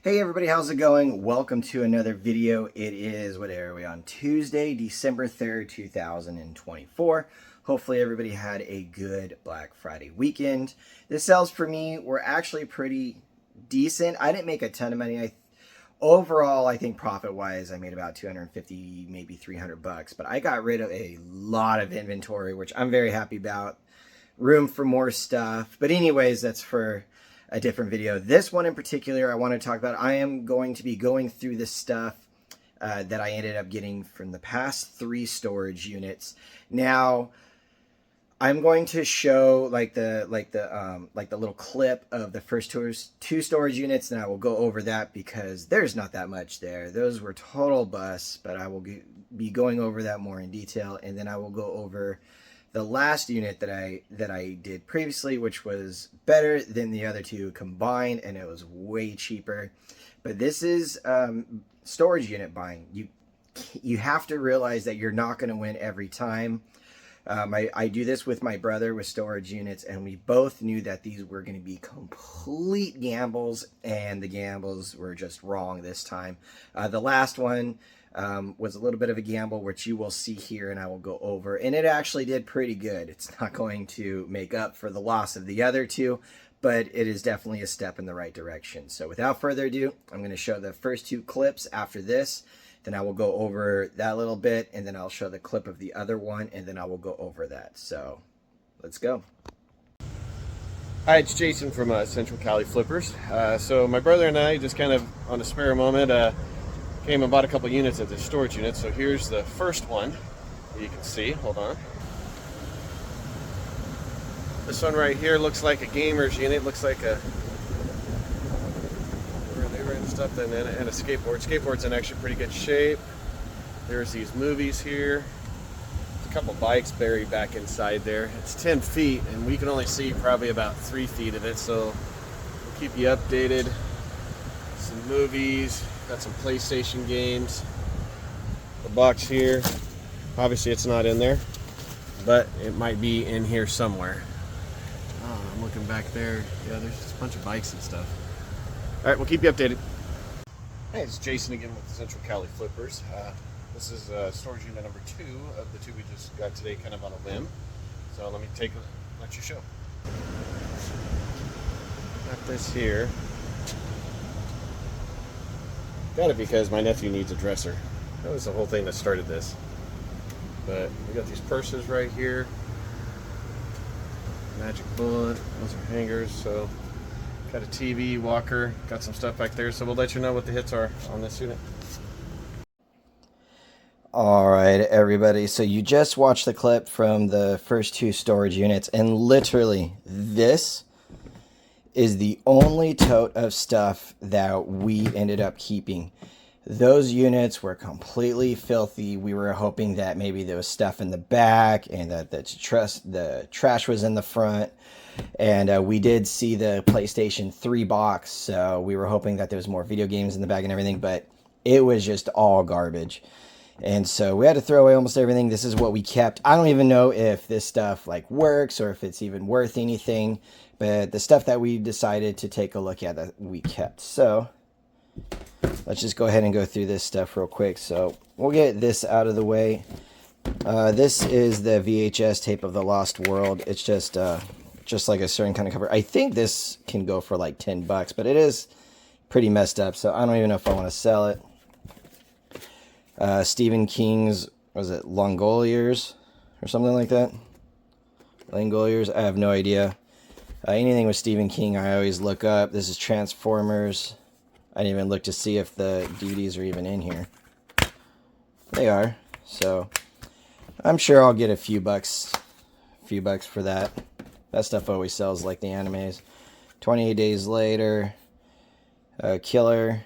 Hey everybody, how's it going? Welcome to another video. It is, what are we on? Tuesday, December 3rd, 2024. Hopefully everybody had a good Black Friday weekend. The sales for me were actually pretty decent. I didn't make a ton of money. Overall, I think profit-wise, I made about 250, maybe 300 bucks, but I got rid of a lot of inventory, which I'm very happy about. Room for more stuff. But anyways, that's for a different video. This one in particular I want to talk about. I am going to be going through the stuff that I ended up getting from the past 3 storage units. Now, I'm going to show like the little clip of the first two storage units, and I will go over that because there's not that much there. Those were total busts, but I will be going over that more in detail, and then I will go over the last unit that I did previously, which was better than the other two combined, and it was way cheaper. But this is storage unit buying. You have to realize that you're not going to win every time. I do this with my brother with storage units, and we both knew that these were going to be complete gambles, and the gambles were just wrong this time. The last one was a little bit of a gamble, which you will see here and I will go over, and it actually did pretty good. It's not going to make up for the loss of the other two, but it is definitely a step in the right direction. So without further ado, I'm going to show the first 2 clips after this. Then I will go over that little bit, and then I'll show the clip of the other one, and then I will go over that. So let's go. Hi, it's Jason from Central Cali Flippers. So my brother and I just kind of on a spare moment came and bought a couple units of the storage unit. So here's the first one you can see. Hold on. This one right here looks like a gamer's unit. Looks like a stuff and a skateboard. Skateboard's in actually pretty good shape. There's these movies here. A couple bikes buried back inside there. It's 10 feet and we can only see probably about 3 feet of it, so we'll keep you updated. Some movies, got some PlayStation games. The box here, obviously it's not in there, but it might be in here somewhere. Oh, I'm looking back there. Yeah, there's just a bunch of bikes and stuff. All right, we'll keep you updated. Hey, it's Jason again with the Central Cali Flippers. This is storage unit number 2 of the 2 we just got today, kind of on a whim. So let me let you show. Got this here. Got it because my nephew needs a dresser. That was the whole thing that started this. But we got these purses right here. Magic bullet. Those are hangers. So got a TV, walker, got some stuff back there. So we'll let you know what the hits are on this unit. All right, everybody. So you just watched the clip from the first 2 storage units, and literally this is the only tote of stuff that we ended up keeping. Those units were completely filthy. We were hoping that maybe there was stuff in the back and that the trash was in the front. And we did see the PlayStation 3 box, so we were hoping that there was more video games in the bag and everything, but it was just all garbage. And so we had to throw away almost everything. This is what we kept. I don't even know if this stuff like works or if it's even worth anything, but the stuff that we decided to take a look at that we kept. So let's just go ahead and go through this stuff real quick. So we'll get this out of the way. This is the VHS tape of the Lost World. It's just like a certain kind of cover. I think this can go for like 10 bucks, but it is pretty messed up, so I don't even know if I want to sell it. Stephen King's, was it Langoliers or something like that? Langoliers, I have no idea. Anything with Stephen King I always look up. This is Transformers. I didn't even look to see if the DVDs are even in here. They are, so I'm sure I'll get a few bucks for that. That stuff always sells like the animes. 28 Days Later. Killer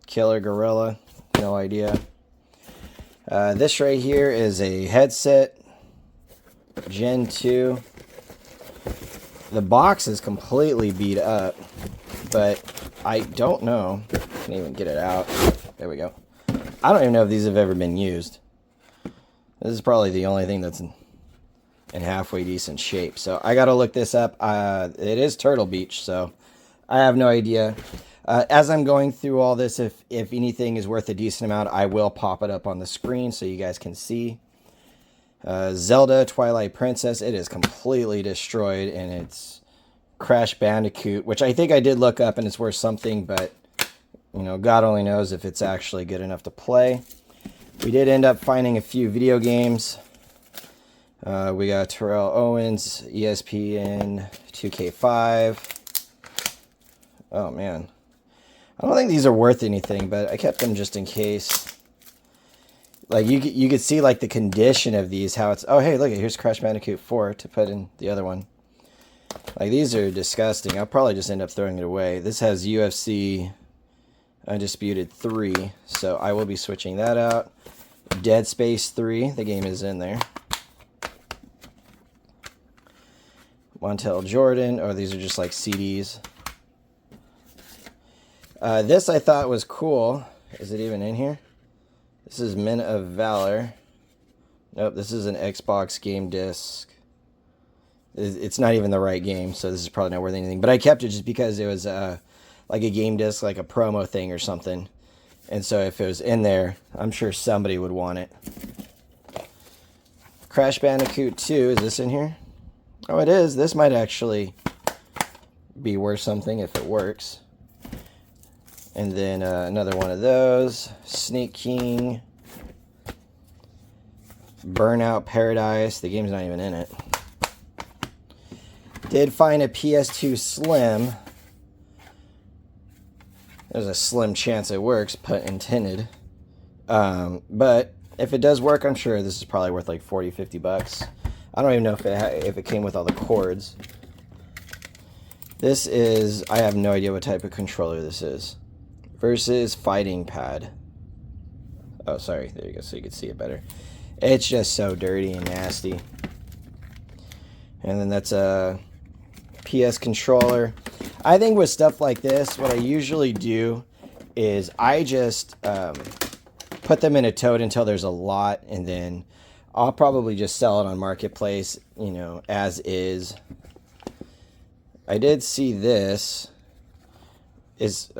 Gorilla. No idea. This right here is a headset. Gen 2. The box is completely beat up. But I don't know. I can't even get it out. There we go. I don't even know if these have ever been used. This is probably the only thing that's in halfway decent shape. So I gotta look this up. It is Turtle Beach, so I have no idea. As I'm going through all this, if anything is worth a decent amount, I will pop it up on the screen so you guys can see. Zelda Twilight Princess, it is completely destroyed, and it's Crash Bandicoot, which I think I did look up and it's worth something, but you know, God only knows if it's actually good enough to play. We did end up finding a few video games. We got Terrell Owens, ESPN 2K5. Oh man, I don't think these are worth anything, but I kept them just in case. Like you could see like the condition of these, how it's, oh hey, look, here's Crash Bandicoot 4 to put in the other one. Like, these are disgusting. I'll probably just end up throwing it away. This has UFC Undisputed 3, so I will be switching that out. Dead Space 3, the game is in there. Montel Jordan, oh, these are just like CDs. This I thought was cool. Is it even in here? This is Men of Valor. Nope, this is an Xbox game disc. It's not even the right game, so this is probably not worth anything. But I kept it just because it was like a game disc, like a promo thing or something. And so if it was in there, I'm sure somebody would want it. Crash Bandicoot 2, is this in here? Oh, it is. This might actually be worth something if it works. And then another one of those. Snake King. Burnout Paradise. The game's not even in it. Did find a PS2 Slim. There's a slim chance it works, pun intended. But if it does work, I'm sure this is probably worth like 40, 50 bucks. I don't even know if it came with all the cords. This is, I have no idea what type of controller this is. Versus Fighting Pad. Oh, sorry, there you go, so you can see it better. It's just so dirty and nasty. And then that's a PS controller. I think with stuff like this, what I usually do is I just put them in a tote until there's a lot, and then I'll probably just sell it on Marketplace, you know, as is. I did see this is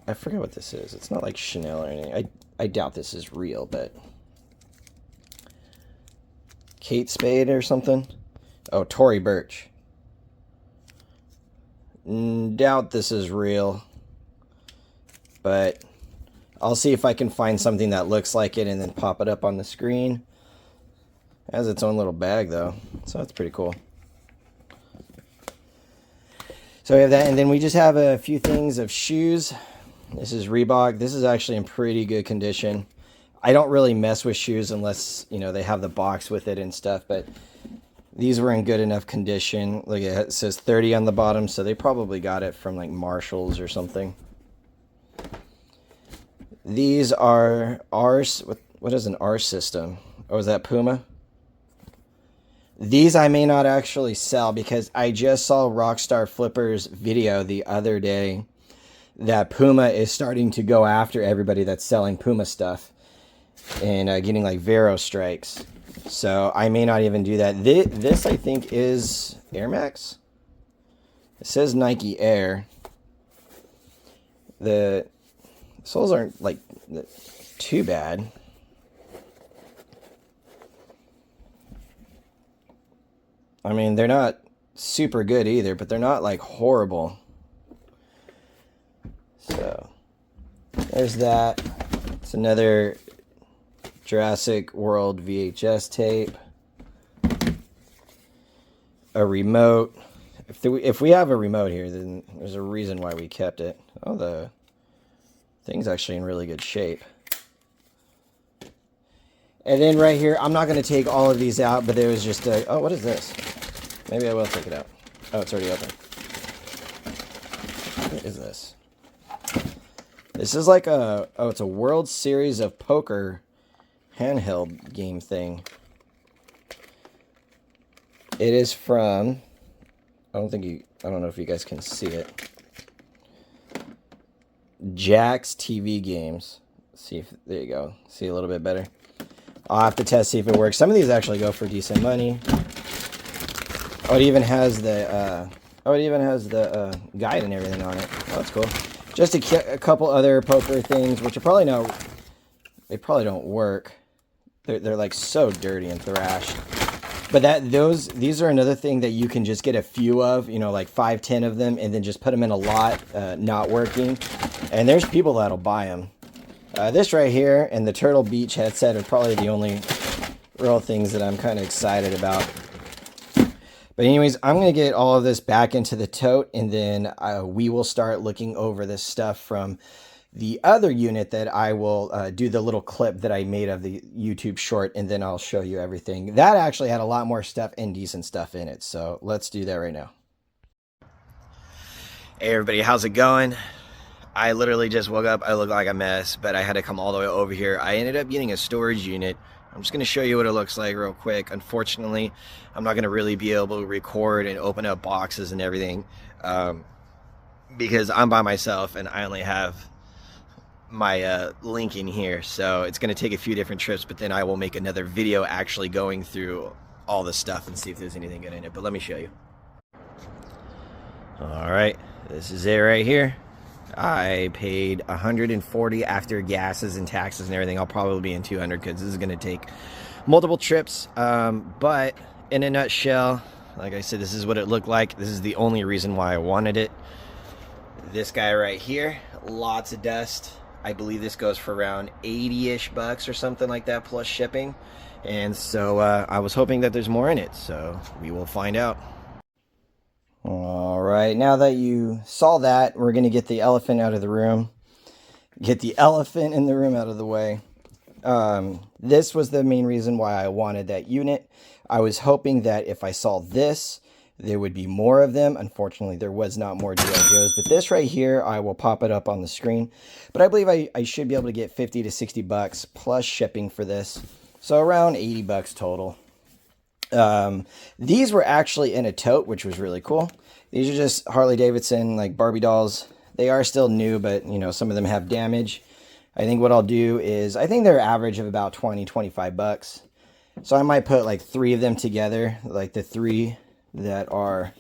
I forget what this is. It's not like Chanel or anything. I doubt this is real, but Kate Spade or something. Oh, Tory Burch. Doubt this is real, but I'll see if I can find something that looks like it and then pop it up on the screen. It has its own little bag though, so that's pretty cool. So we have that, and then we just have a few things of shoes. This is Reebok. This is actually in pretty good condition. I don't really mess with shoes unless, you know, they have the box with it and stuff, but these were in good enough condition. Look, it says 30 on the bottom, so they probably got it from like Marshalls or something. These are ours. What is an R system? Oh, is that Puma? These I may not actually sell because I just saw Rockstar Flipper's video the other day that Puma is starting to go after everybody that's selling Puma stuff and getting like Vero strikes. So I may not even do that. This I think is Air Max. It says Nike Air. The soles aren't like too bad. I mean, they're not super good either, but they're not like horrible. So there's that. It's another Jurassic World VHS tape. A remote. If we have a remote here, then there's a reason why we kept it. Oh, the thing's actually in really good shape. And then right here, I'm not going to take all of these out, but there was just a... Oh, what is this? Maybe I will take it out. Oh, it's already open. What is this? This is like a... Oh, it's a World Series of Poker handheld game thing. It is from... I don't know if you guys can see it. Jack's TV Games. See if... There you go. See a little bit better. I'll have to test, see if it works. Some of these actually go for decent money. Oh, it even has the Oh, it even has the guide and everything on it. Oh, that's cool. Just a couple other poker things, which are probably not, they probably don't work. They're like so dirty and thrashed. But these are another thing that you can just get a few of, you know, like 5, 10 of them, and then just put them in a lot, not working. And there's people that'll buy them. This right here and the Turtle Beach headset are probably the only real things that I'm kind of excited about. But anyways, I'm going to get all of this back into the tote, and then we will start looking over this stuff from the other unit that I will do the little clip that I made of the YouTube short, and then I'll show you everything. That actually had a lot more stuff and decent stuff in it, so let's do that right now. Hey everybody, how's it going? I literally just woke up. I look like a mess, but I had to come all the way over here. I ended up getting a storage unit. I'm just going to show you what it looks like real quick. Unfortunately, I'm not going to really be able to record and open up boxes and everything because I'm by myself and I only have my link in here. So it's going to take a few different trips, but then I will make another video actually going through all the stuff and see if there's anything good in it. But let me show you. All right, this is it right here. I paid $140 after gases and taxes and everything. I'll probably be in $200 because this is going to take multiple trips. But in a nutshell, like I said, this is what it looked like. This is the only reason why I wanted it. This guy right here, lots of dust. I believe this goes for around 80-ish bucks or something like that plus shipping. And so I was hoping that there's more in it. So we will find out. All right, now that you saw that, we're going to get the elephant out of the room. Get the elephant in the room out of the way. This was the main reason why I wanted that unit. I was hoping that if I saw this, there would be more of them. Unfortunately, there was not more G.I. Joes. But this right here, I will pop it up on the screen. But I believe I should be able to get 50 to 60 bucks plus shipping for this. So around 80 bucks total. These were actually in a tote, which was really cool. These are just Harley Davidson, like Barbie dolls. They are still new, but you know, some of them have damage. I think what I'll do is, I think they're average of about 20, 25 bucks. So I might put like 3 of them together, like the 3 that are,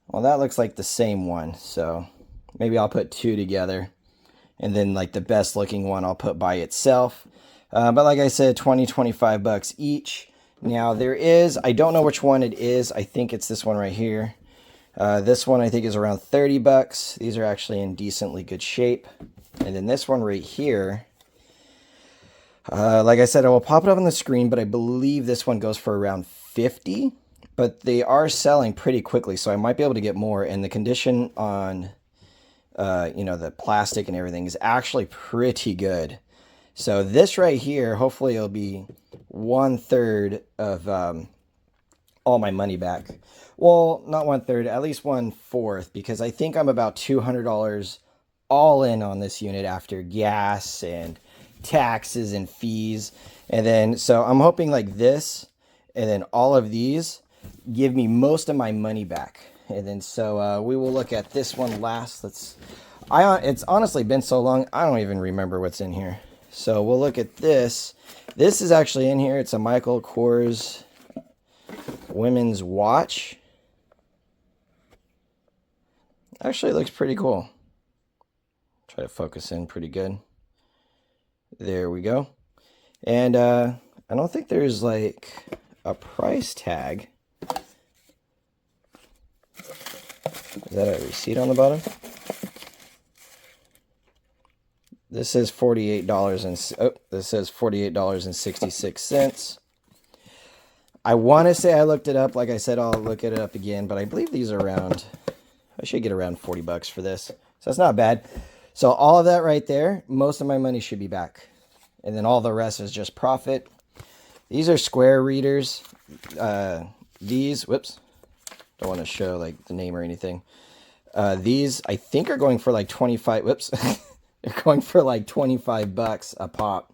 well, that looks like the same one. So maybe I'll put 2 together, and then like the best looking one I'll put by itself. But like I said, 20, 25 bucks each. Now there is, I don't know which one it is. I think it's this one right here. This one I think is around 30 bucks. These are actually in decently good shape. And then this one right here, like I said, I will pop it up on the screen, but I believe this one goes for around 50. But they are selling pretty quickly, so I might be able to get more. And the condition on, you know, the plastic and everything is actually pretty good. So this right here, hopefully it'll be 1/3 of all my money back. Well, not 1/3, at least 1/4, because I think I'm about $200 all in on this unit after gas and taxes and fees. And then, so I'm hoping like this, and then all of these give me most of my money back. And then, so we will look at this one last. It's honestly been so long, I don't even remember what's in here. So we'll look at this. This is actually in here. It's a Michael Kors women's watch. Actually, it looks pretty cool. Try to focus in pretty good. There we go. And I don't think there's like a price tag. Is that a receipt on the bottom? This says $48 and this says $48.66. I want to say I looked it up. Like I said, I'll look it up again, but I believe these are around, I should get around 40 bucks for this. So that's not bad. So all of that right there, most of my money should be back. And then all the rest is just profit. These are square readers. These, whoops, don't want to show like the name or anything. These I think are going for like 25, whoops. They're going for like 25 bucks a pop.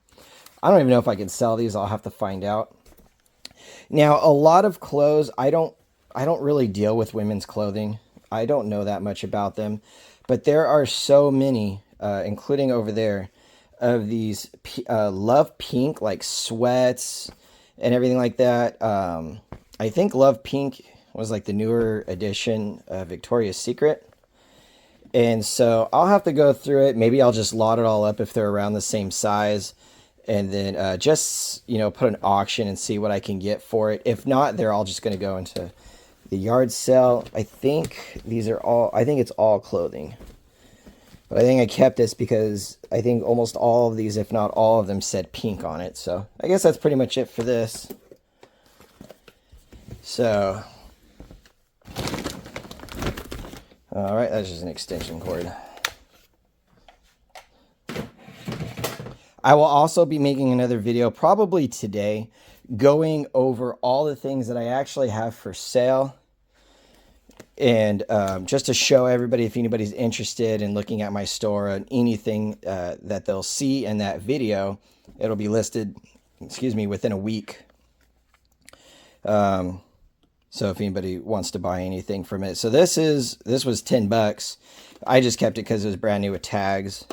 I don't even know if I can sell these. I'll have to find out. Now, a lot of clothes, I don't really deal with women's clothing. I don't know that much about them. But there are so many, including over there, of these Love Pink, like sweats and everything like that. I think Love Pink, was like the newer edition of Victoria's Secret. And so I'll have to go through it. Maybe I'll just lot it all up if they're around the same size. And then just, you know, put an auction and see what I can get for it. If not, they're all just going to go into the yard sale. I think these are all, I think it's all clothing. But I think I kept this because I think almost all of these, if not all of them, said pink on it. So I guess that's pretty much it for this. So, all right, that's just an extension cord. I will also be making another video probably today going over all the things that I actually have for sale. And just to show everybody, if anybody's interested in looking at my store and anything that they'll see in that video, it'll be listed, excuse me, within a week. So if anybody wants to buy anything from it. So this was $10. I just kept it because it was brand new with tags.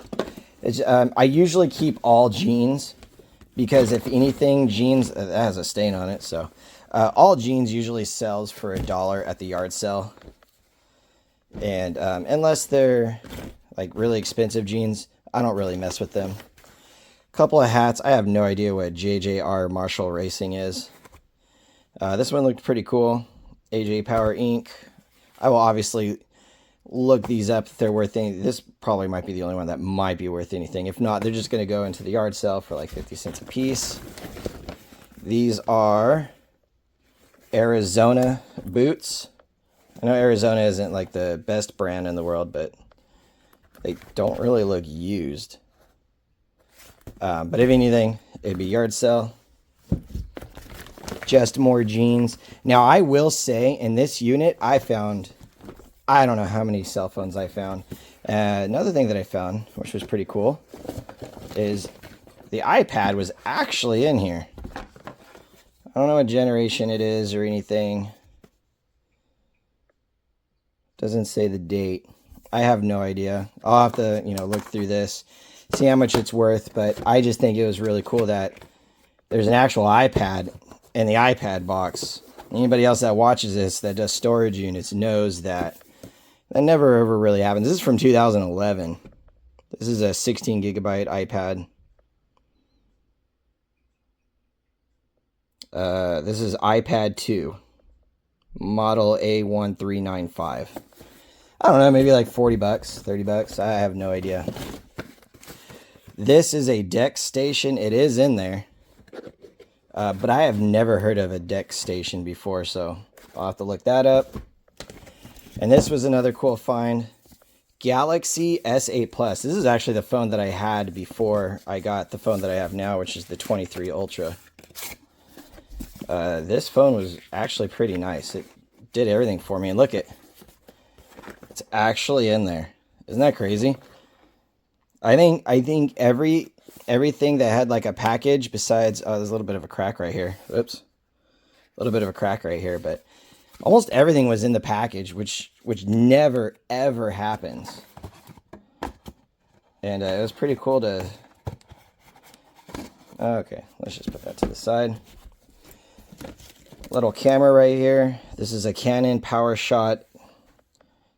I usually keep all jeans because if anything, jeans, that has a stain on it. So all jeans usually sells for $1 at the yard sale. And unless they're like really expensive jeans, I don't really mess with them. Couple of hats. I have no idea what JJR Marshall Racing is. This one looked pretty cool. AJ Power Inc. I will obviously look these up if they're worth anything. This probably might be the only one that might be worth anything. If not, they're just going to go into the yard sale for like 50 cents a piece. These are Arizona boots. I know Arizona isn't like the best brand in the world, but they don't really look used. But if anything, it'd be yard sale. Just more jeans. Now, I will say, in this unit, I found, I don't know how many cell phones I found. Another thing that I found, which was pretty cool, is the iPad was actually in here. I don't know what generation it is or anything. Doesn't say the date. I have no idea. I'll have to, you know, look through this, see how much it's worth. But I just think it was really cool that there's an actual iPad in the iPad box. Anybody else that watches this that does storage units knows that never ever really happens. This is from 2011. This is a 16 gigabyte iPad. This is iPad 2. Model A1395. I don't know, maybe like 40 bucks, 30 bucks. I have no idea. This is a deck station. It is in there. But I have never heard of a deck station before, so I'll have to look that up. And this was another cool find. Galaxy S8 Plus. This is actually the phone that I had before I got the phone that I have now, which is the 23 Ultra. This phone was actually pretty nice. It did everything for me. And look it. It's actually in there. Isn't that crazy? I think everything that had like a package besides, oh, there's a little bit of a crack right here. Oops. A little bit of a crack right here, but almost everything was in the package, which never ever happens. And it was pretty cool to, okay, let's just put that to the side. Little camera right here. This is a Canon PowerShot.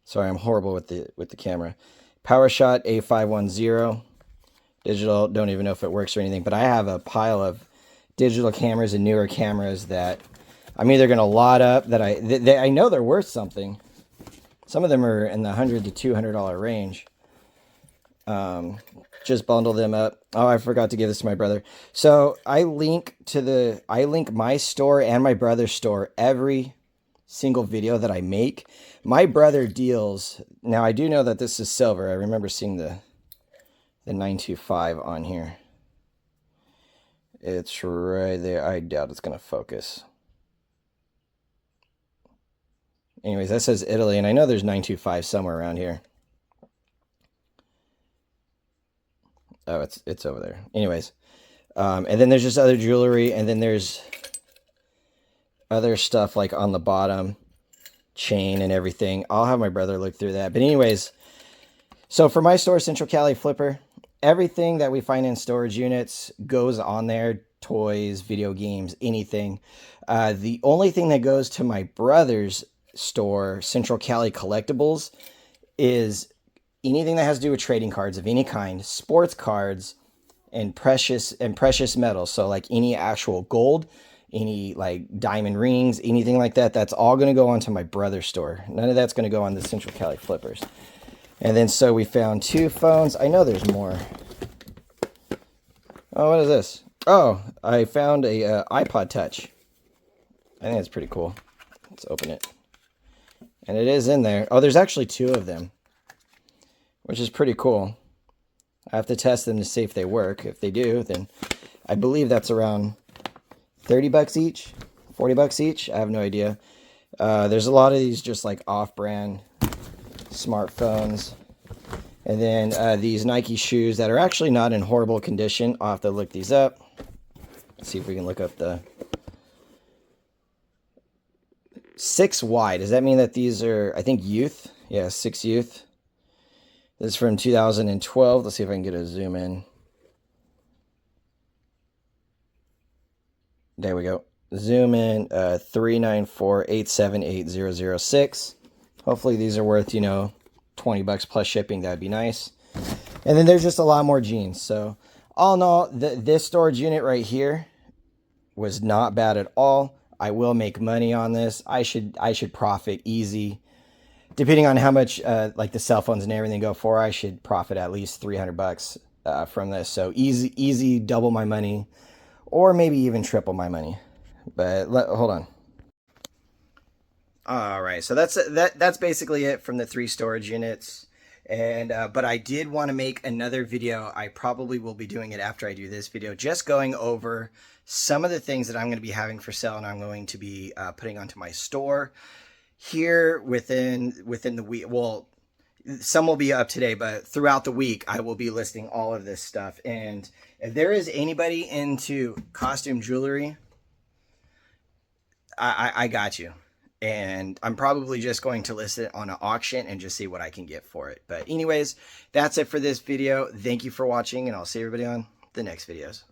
Sorry, I'm horrible with the camera. PowerShot A510. Digital, don't even know if it works or anything, but I have a pile of digital cameras and newer cameras that I'm either going to lot up that I know they're worth something. Some of them are in the $100 to $200 range. Just bundle them up. Oh, I forgot to give this to my brother. So I link my store and my brother's store every single video that I make. My brother deals. Now I do know that this is silver. I remember seeing the 925 on here. It's right there. I doubt it's going to focus. Anyways, that says Italy, and I know there's 925 somewhere around here. Oh, it's over there. Anyways, and then there's just other jewelry, and then there's other stuff like on the bottom, chain and everything. I'll have my brother look through that. But anyways, so for my store, Central Cali Flipper, everything that we find in storage units goes on there. Toys, video games, anything. The only thing that goes to my brother's store, Central Cali Collectibles, is anything that has to do with trading cards of any kind, sports cards, and precious metals. So like any actual gold, any like diamond rings, anything like that, that's all going to go onto my brother's store. None of that's going to go on the Central Cali Flippers. And then so we found 2 phones. I know there's more. Oh, what is this? Oh, I found a iPod Touch. I think that's pretty cool. Let's open it. And it is in there. Oh, there's actually 2 of them, which is pretty cool. I have to test them to see if they work. If they do, then I believe that's around 30 bucks each, 40 bucks each. I have no idea. There's a lot of these just like off-brand smartphones. And then these Nike shoes that are actually not in horrible condition. I'll have to look these up. Let's see if we can look up the 6Y. Does that mean that these are, I think, youth? Yeah, 6 youth. This is from 2012. Let's see if I can get a zoom in. There we go. Zoom in, 394-878-006. Hopefully these are worth, 20 bucks plus shipping. That'd be nice. And then there's just a lot more jeans. So all in all, this storage unit right here was not bad at all. I will make money on this. I should profit easy. Depending on how much like the cell phones and everything go for, I should profit at least 300 bucks from this. So easy double my money, or maybe even triple my money. But hold on. All right, so that's basically it from the 3 storage units. And but I did want to make another video. I probably will be doing it after I do this video, just going over some of the things that I'm going to be having for sale and I'm going to be putting onto my store here within the week. Well, some will be up today, but throughout the week I will be listing all of this stuff. And if there is anybody into costume jewelry, I got you. And I'm probably just going to list it on an auction and just see what I can get for it. But anyways, that's it for this video. Thank you for watching, and I'll see everybody on the next videos.